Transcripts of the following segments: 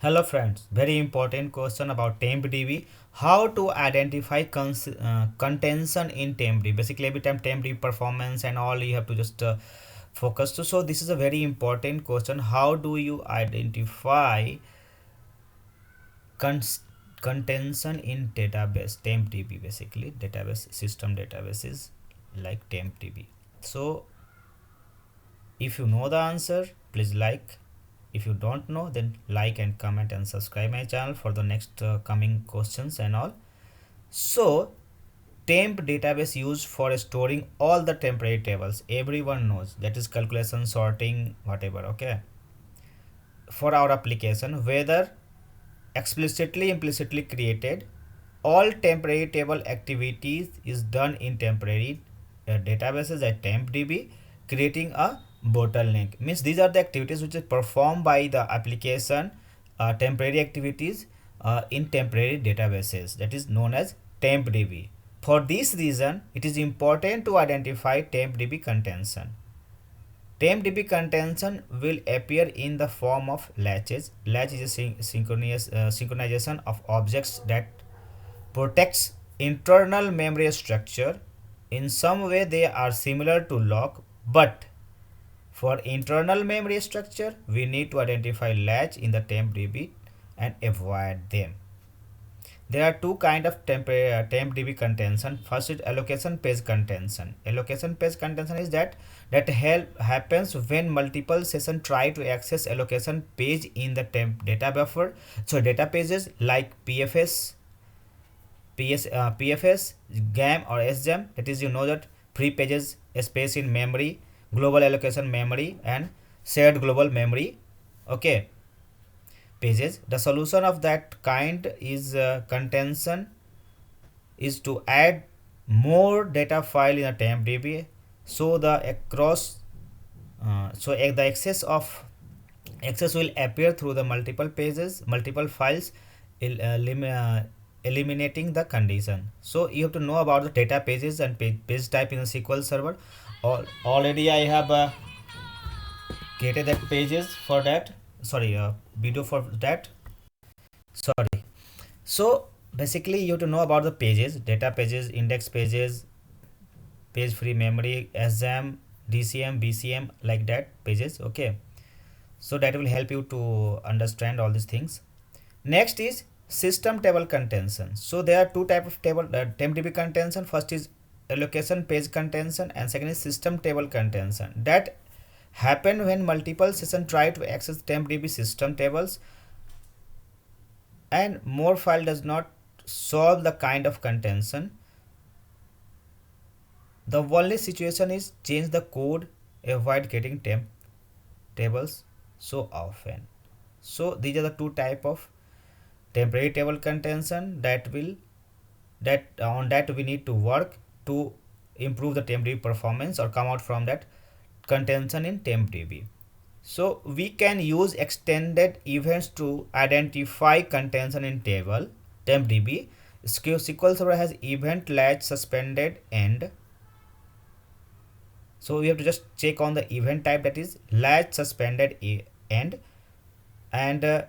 Hello friends, very important question about TempDB. How to identify contention in TempDB. Basically every time TempDB performance and all you have to just focus to. So this is a very important question. How do you identify cons- contention in database TempDB, basically database system databases like TempDB. So if you know the answer, please like. If you don't know, then like and comment and subscribe my channel for the next coming questions and all. So temp database used for storing all the temporary tables, everyone knows that is calculation, sorting, whatever. Okay, for our application, whether explicitly implicitly created, all temporary table activities is done in temporary databases at tempdb, creating a bottleneck. Means these are the activities which is performed by the application, temporary activities in temporary databases, that is known as tempdb. For this reason, it is important to identify tempdb contention. TempDB contention will appear in the form of latches. Latch is a synchronization of objects that protects internal memory structure. In some way, they are similar to lock, but for internal memory structure, we need to identify latch in the TempDB and avoid them. There are two kind of tempdb contention. First is allocation page contention. Allocation page contention is that happens when multiple sessions try to access allocation page in the temp data buffer. So data pages like pfs, gam or sgam, that is, you know, that free pages, space in memory, global allocation memory and shared global memory. Okay, pages. The solution of that kind is contention is to add more data file in a TempDB, so the access will appear through the multiple pages, multiple files, eliminating the condition. So you have to know about the data pages and page type in the SQL Server. Already I have created that pages for that. Sorry, video for that. Sorry. So basically you have to know about the pages, data pages, index pages, page free memory, SJAM, DCM, BCM, like that pages. Okay, so that will help you to understand all these things. Next is system table contention. So there are two type of table TempDB contention. First is allocation page contention and second is system table contention. That happen when multiple sessions try to access TempDB system tables and more file does not solve the kind of contention. The only situation is change the code, avoid getting temp tables so often. So these are the two type of temporary table contention that we need to work to improve the TempDB performance or come out from that contention in TempDB. So we can use extended events to identify contention in table TempDB. SQL Server has event latch suspended end. So we have to just check on the event type, that is latch suspended end. And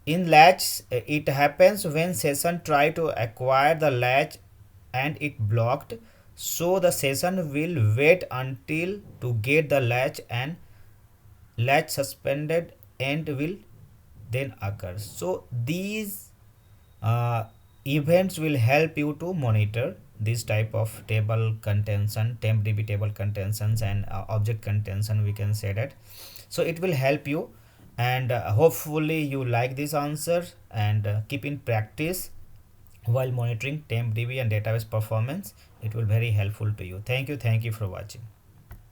in latch, it happens when session try to acquire the latch and it blocked. So the session will wait until to get the latch and latch suspended end will then occur. So these uh, events will help you to monitor this type of table contention, tempdb table contentions and object contention, we can say that. So it will help you, and hopefully you like this answer and keep in practice while monitoring tempdb and database performance. It will very helpful to you. Thank you for watching.